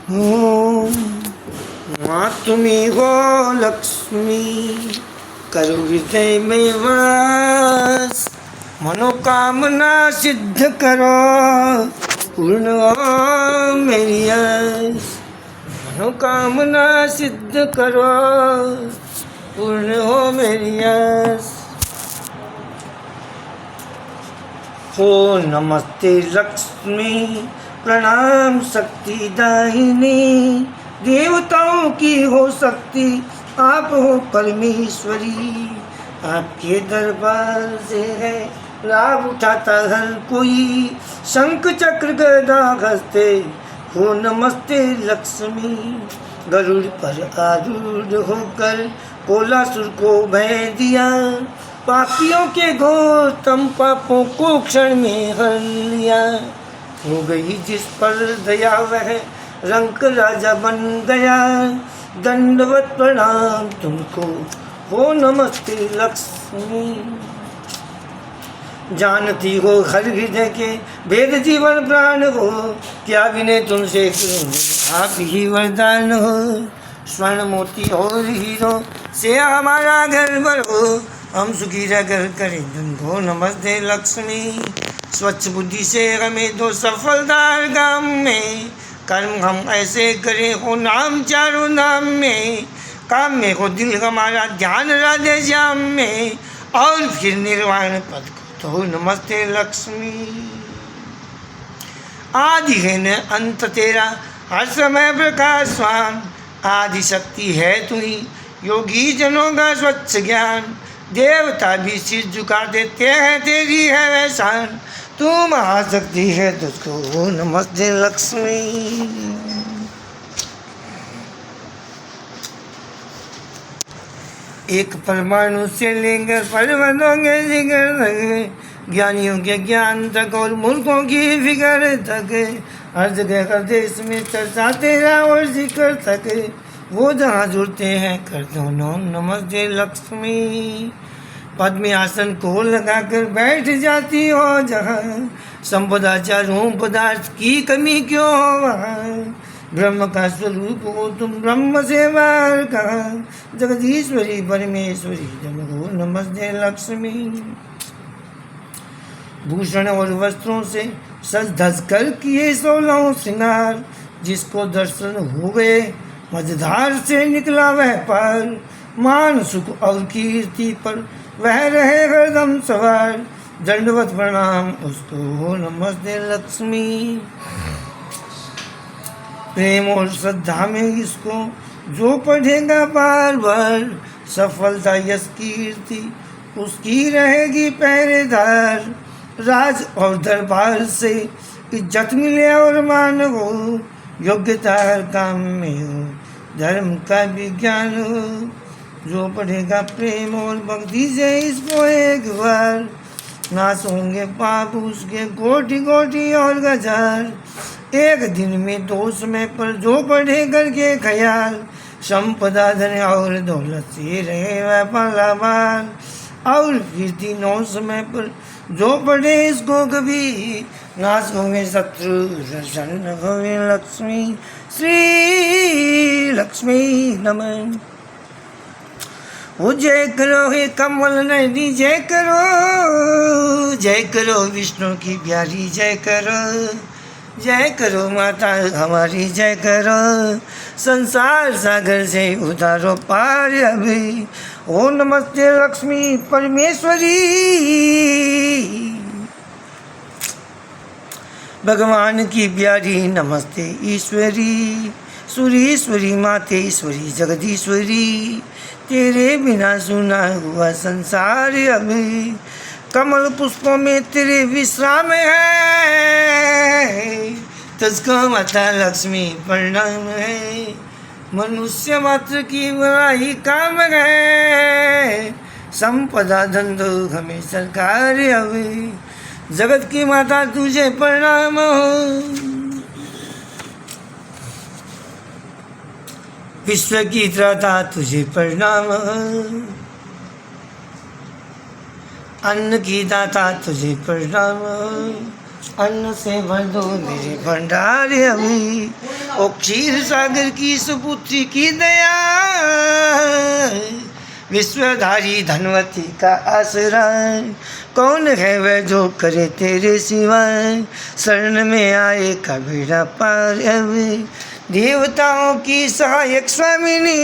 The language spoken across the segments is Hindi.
हो माँ तुम्ही हो लक्ष्मी, करो हृदय में वास, मनोकामना सिद्ध करो, पूर्ण हो मेरी आस। मनोकामना सिद्ध करो, पूर्ण हो मेरी आस। हो नमस्ते लक्ष्मी, प्रणाम शक्ति दाहिनी, देवताओं की हो शक्ति, आप हो परमेश्वरी। आपके दरबार से है लाभ उठाता हर कोई, शंख चक्र गदा हंसते हो नमस्ते लक्ष्मी। गरुड़ पर आरूढ़ होकर कोलासुर को भय दिया, पापियों के घोरतम पापों को क्षण में हर लिया। हो गई जिस पर दया वह रंक राजा बन गया, दंडवत प्रणाम तुमको हो नमस्ते लक्ष्मी। जानती हो हर हृदय के भेद जीवन प्राण हो, क्या विनय तुमसे आप ही वरदान हो। स्वर्ण मोती और हीरो से हमारा घर भर हो, हम सुखी रहकर करें तुमको नमस्ते लक्ष्मी। स्वच्छ बुद्धि से हमें दो सफलदार गाम में, कर्म हम ऐसे करें हो नाम चारों नाम में। काम में हो दिल हमारा ध्यान राधे श्याम में, और फिर निर्वाण पद को तो नमस्ते लक्ष्मी। आदि है न अंत तेरा हर समय प्रकाशवान, आदि शक्ति है तू ही योगी जनों का स्वच्छ ज्ञान। देवता भी सिर झुका देते हैं तेरी है वैसान, तू महाशक्ति है तुझको नमस्ते लक्ष्मी। एक परमाणु से लेकर पर्वतों के शिखर तक, ज्ञानियों के ज्ञान तक और मूर्खों की फिक्र तक, हर जगह हर देश में चर्चा तेरा और शिखर तक। वो जहाँ जुड़ते हैं कर दो नमस्ते लक्ष्मी। पद में आसन को लगाकर बैठ जाती हो जहाँ, संपदा चारों पदार्थ की कमी क्यों हो वहाँ। ब्रह्म का स्वरूप हो तुम ब्रह्म से बाहर कहाँ, जगदीश्वरी परमेश्वरी जगो नमस्ते लक्ष्मी। भूषण और वस्त्रों से सज धज कर किए 16 श्रृंगार, जिसको दर्शन हो गए मझधार से निकला वह पार। मान सुख और कीर्ति पर वह रहे हरदम सवार, दंडवत प्रणाम उसको नमस्ते लक्ष्मी। प्रेम और श्रद्धा में इसको जो पढ़ेगा बार बार, सफलता यश कीर्ति उसकी रहेगी पहरेदार। राज और दरबार से इज्जत मिले और मान हो, योग्यता हर काम में हो, धर्म का विज्ञान हो। जो पढ़ेगा प्रेम और भक्ति से इसको एक बार, नाश होंगे पाप उसके कोटि कोटि और हजार। एक दिन में 2 समय पर जो पढ़े करके ख्याल, संपदा धन और दौलत से रहे वह पालामाल। और फिर 3 समय पर जो पढ़े इसको कभी, नाश होंगे शत्रु दर्शन होंगे लक्ष्मी। श्री लक्ष्मी नमः। वो जय करो हे कमल नयनी जय करो विष्णु की प्यारी जय करो माता हमारी जय करो, संसार सागर से उतारो पार अभी। ओ नमस्ते लक्ष्मी परमेश्वरी। भगवान की प्यारी नमस्ते ईश्वरी, सुरीश्वरी माते ईश्वरी जगदीश्वरी। तेरे बिना सुना हुआ संसार अभी, कमल पुष्पों में तेरे विश्राम है। तुझको माता लक्ष्मी प्रणाम है, मनुष्य मात्र की बुराई काम है। संपदा धंधो हमें सरकार अभी, जगत की माता तुझे प्रणाम हो। विश्व की त्राता तुझे प्रणाम, अन्न की दाता तुझे प्रणाम। अन्न से भर दो मेरे भंडार अभी, ओ क्षीर सागर की सुपुत्री की दया, विश्वधारी धनवती का आसरा, कौन है वह जो करे तेरे सिवाय, शरण में आए का बेड़ा पार अवे, देवताओं की सहायक स्वामिनी,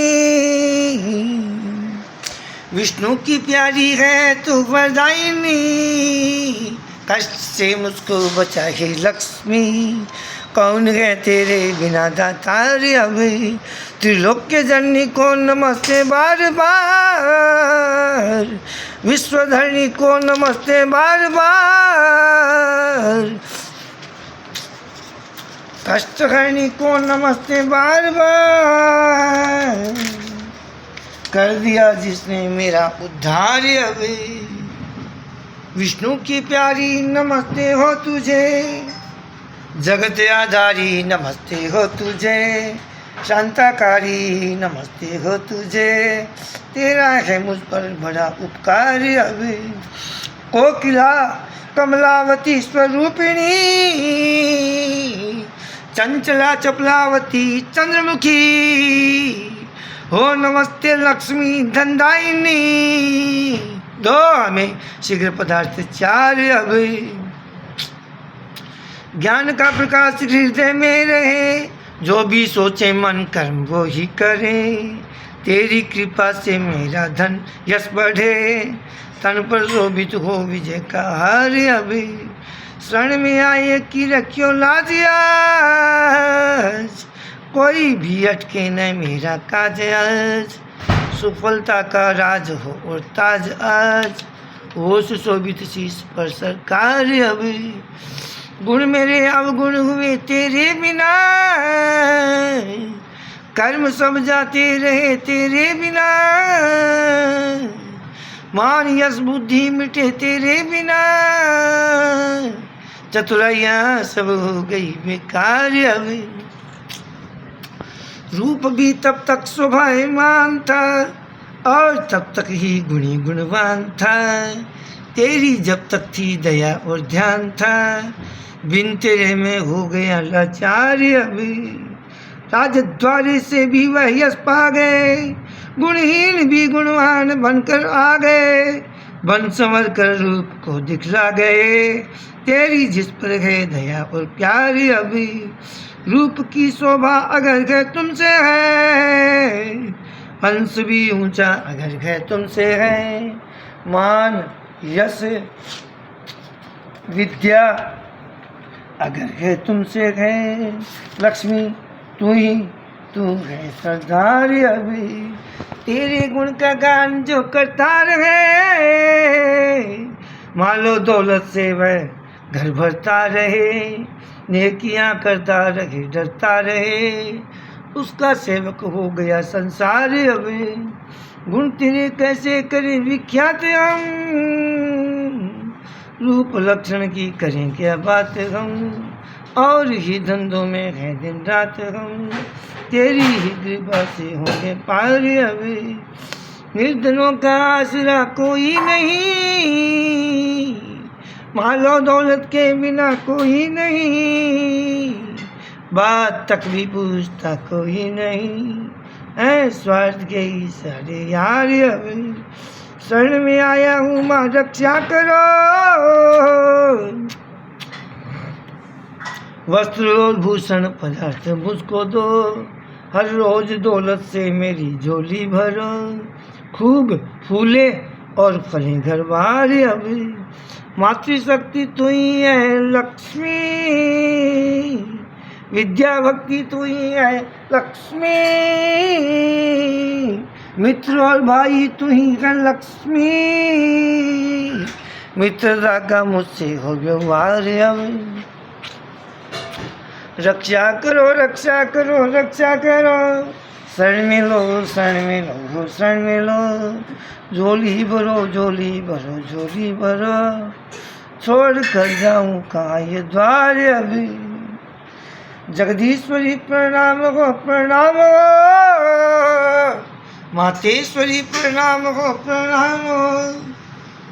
विष्णु की प्यारी है तू वरदायिनी, कष्ट से मुझको बचा है लक्ष्मी, कौन है तेरे बिना दातार अभी, त्रिलोक्य जननी को नमस्ते बार बार, विश्वधरणी को नमस्ते बार बार, कष्टहरणी को नमस्ते बार बार, कर दिया जिसने मेरा उद्धार अभी, विष्णु की प्यारी नमस्ते हो तुझे, जगत आधारी नमस्ते हो तुझे, शांताकारी नमस्ते हो तुझे, तेरा है मुझ पर बड़ा उपकार अभी, कोकिला कमलावती स्वरूपिणी, चंचला चपलावती चंद्रमुखी, हो नमस्ते लक्ष्मी धनदायिनी, दो हमें शीघ्र पदार्थ चार अभी, ज्ञान का प्रकाश हृदय में रहे, जो भी सोचे मन कर्म वो ही करे, तेरी कृपा से मेरा धन यश बढ़े, तन पर शोभित हो विजय का हार अभी, शरण में आए कि रखियो लाज आज, कोई भी अटके न मेरा काज आज, सफलता का राज हो और ताज आज, वो सुशोभित शीश पर सरकार अभी, गुण मेरे अवगुण हुए तेरे बिना, कर्म सब जाते रहे तेरे बिना, मान यश बुद्धि मिटे तेरे बिना, चतुराइयाँ सब हो गई बेकार अभी, रूप भी तब तक शोभायमान था और तब तक ही गुणी गुणवान था, तेरी जब तक थी दया और ध्यान था, बिन तेरे में हो गया लाचार अभी, राजद्वारे से भी वह यश पा गए, गुणहीन भी गुणवान बनकर आ गए, बन संवर कर रूप को दिखला गए, तेरी जिस पर है दया और प्यार अभी, रूप की शोभा अगर है तुमसे है, हंस भी ऊंचा अगर है तुमसे है, मान यश विद्या अगर है तुमसे है, लक्ष्मी तू है सरदार अभी, तेरे गुण का गान जो करता रहे, मालो दौलत से वह घर भरता रहे, नेकियां करता रहे डरता रहे, उसका सेवक हो गया संसार अभी, गुण तेरे कैसे करें विख्यात हम, रूप लक्षण की करें क्या बात हम, और ही धंधों में है दिन रात हम, तेरी ही कृपा से होंगे पार अभी, निर्धनों का आसरा कोई नहीं, मालो दौलत के बिना कोई नहीं, बात तक भी पूछता कोई नहीं, है स्वार्थ के ही सारे यार अभी, शरण में आया हूँ माँ रक्षा करो, वस्त्र और भूषण पदार्थ मुझको दो, हर रोज दौलत से मेरी झोली भरो, खूब फूले और फले घर बार अभी, मातृशक्ति तू ही है लक्ष्मी, विद्या भक्ति तू ही है लक्ष्मी, मित्र और भाई तू ही है लक्ष्मी, मित्रता का मुझसे हो व्यवहार अभी, रक्षा करो रक्षा करो रक्षा करो, शरण में लो शरण में लो शरण में लो, झोली भरो झोली भरो झोली भरो, छोड़ कर जाऊँ कहाँ ये द्वार अभी, जगदीश्वरी प्रणाम हो प्रणाम हो, मातेश्वरी प्रणाम हो प्रणाम हो,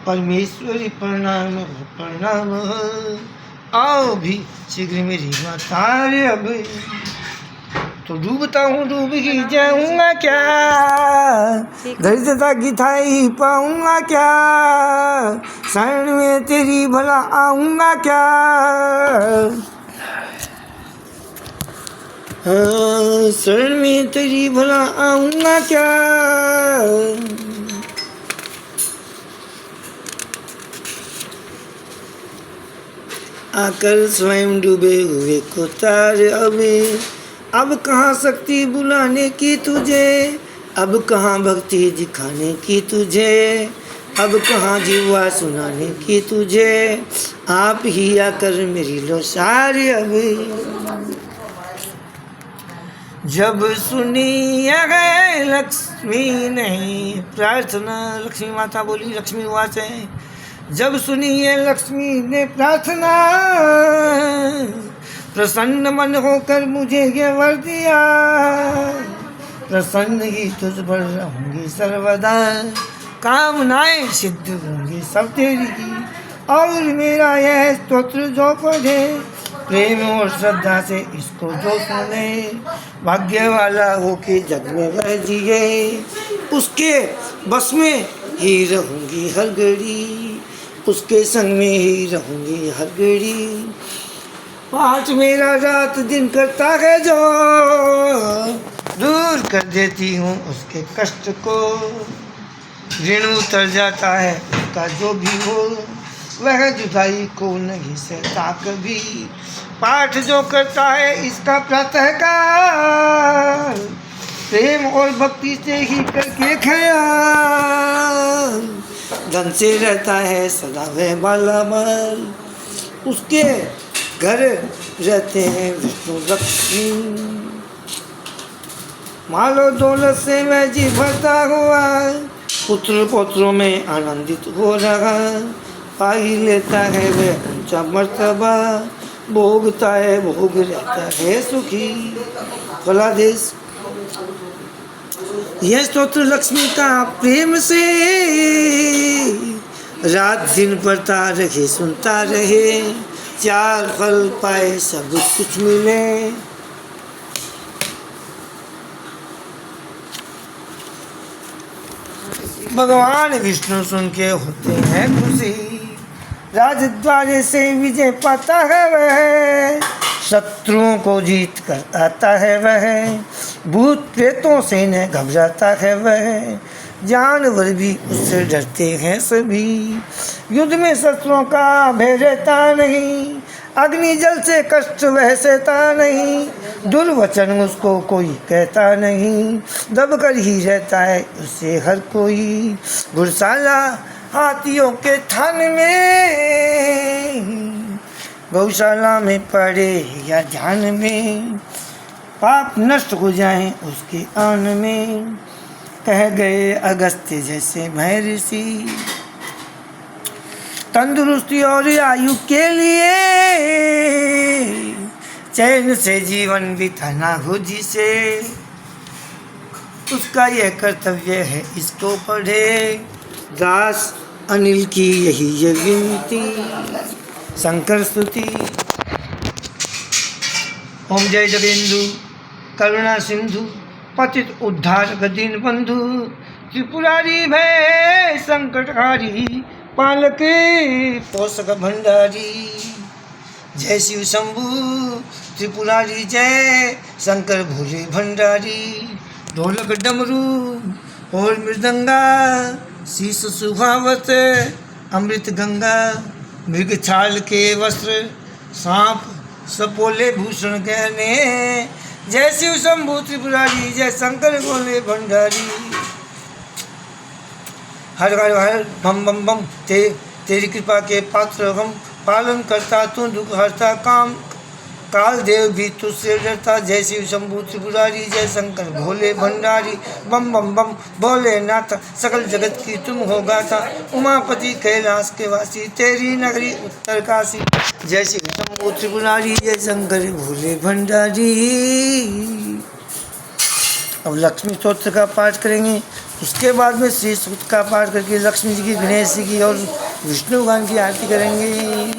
परमेश्वरी प्रणाम हो प्रणाम हो, आओ भी शीघ्र मेरी माता अभी, तो डूबता हूँ डूब ही जाऊँगा क्या, दरिद्रता की थाई पाऊँगा क्या, शरण में तेरी भला आऊँगा क्या, हाँ शरण में तेरी भला आऊँगा क्या। आकर स्वयं डूबे हुए को तार अब कहाँ शक्ति बुलाने की तुझे, अब कहाँ भक्ति दिखाने की तुझे, अब कहाँ जीवा सुनाने की तुझे, आप ही आकर मेरी लो सारी अब। जब सुनी है लक्ष्मी नहीं प्रार्थना, लक्ष्मी माता बोली, लक्ष्मी वास है, जब सुनी है लक्ष्मी ने प्रार्थना, प्रसन्न मन होकर मुझे ये वर दिया, प्रसन्न ही तुझ पर रहूंगी सर्वदा, कामनाएं सिद्ध होंगी सब तेरी, और मेरा यह स्तोत्र जो पढ़े, प्रेम और श्रद्धा से इसको जो सुने, भाग्य वाला हो के जग में रह जिए, उसके बस में ही रहूंगी हर घड़ी, उसके संग में ही रहूंगी हर घड़ी। पाठ मेरा रात दिन करता है जो, दूर कर देती हूँ उसके कष्ट को, ऋण उतर जाता है उसका जो भी हो, वह जुदाई को नहीं सहता कभी, पाठ जो करता है इसका प्रातःकाल, प्रेम और भक्ति से ही करके ख्याल, धन से रहता है सदा वह मालामाल, उसके घर रहते हैं विष्णु लक्ष्मी, मालो दौलत से वह जी भरता हुआ, पुत्र पुत्रों में आनंदित हो रहा, पा ही लेता है वह ऊंचा मर्तबा, भोगता है भोग रहता है सुखी। फलादेश यह स्तोत्र लक्ष्मी का प्रेम से रात दिन पढ़ता रहे सुनता रहे, चार फल पाए सब कुछ मिले। भगवान विष्णु सुन के होते हैं खुशी, राजद्वारे से विजय पाता है वह, शत्रुओं को जीत कर आता है वह, भूत प्रेतों से न घबराता है वह, जानवर भी उससे डरते हैं सभी, युद्ध में शस्त्रों का भय रहता नहीं, अग्नि जल से कष्ट वह सहता नहीं, दुर्वचन उसको कोई कहता नहीं, दब कर ही रहता है उससे हर कोई, घुड़साला हाथियों के थान में, गौशाला में पड़े या ध्यान में, पाप नष्ट हो जाएं उसके आन में, कह गए अगस्त्य जैसे महर्षि, तंदुरुस्ती और आयु के लिए चैन से जीवन बिताना हो जिसे, उसका यह कर्तव्य है इसको पढ़े, दास अनिल की यही ये विनती, शंकर स्तुति। ओम जय जगेंदु करुणा सिंधु पतित उद्धार गदीन बंधु, त्रिपुरारी भय संकटहारी, पालके पोषक भंडारी। जय शिव शंभु त्रिपुरारी जय, शंकर भोले भंडारी, ढोलक डमरू और मृदंगा, शीश सुहावत अमृत गंगा, मृग छाल के वस्त्र, सांप सपोले भूषण गहने। जय शिव शंभु त्रिपुरारी जय, शंकर भोले भंडारी। हर हर हर बम बम बम, तेरी कृपा के पात्र हम, पालन करता तू दुख हरता, काम काल देव भी तुझसे डरता। जय शिव शंभु त्रिपुरारी जय, शंकर भोले भंडारी। बम बम बम भोलेनाथ, सकल जगत की तुम हो गाथा, उमापति कैलाश के वासी, तेरी नगरी उत्तर काशी। जय शिव शंभु त्रिपुरारी जय, शंकर भोले भंडारी। अब लक्ष्मी स्तोत्र का पाठ करेंगे, उसके बाद में श्री सूक्त का पाठ करके लक्ष्मी जी की, गणेश जी की और विष्णु भगवान की आरती करेंगे।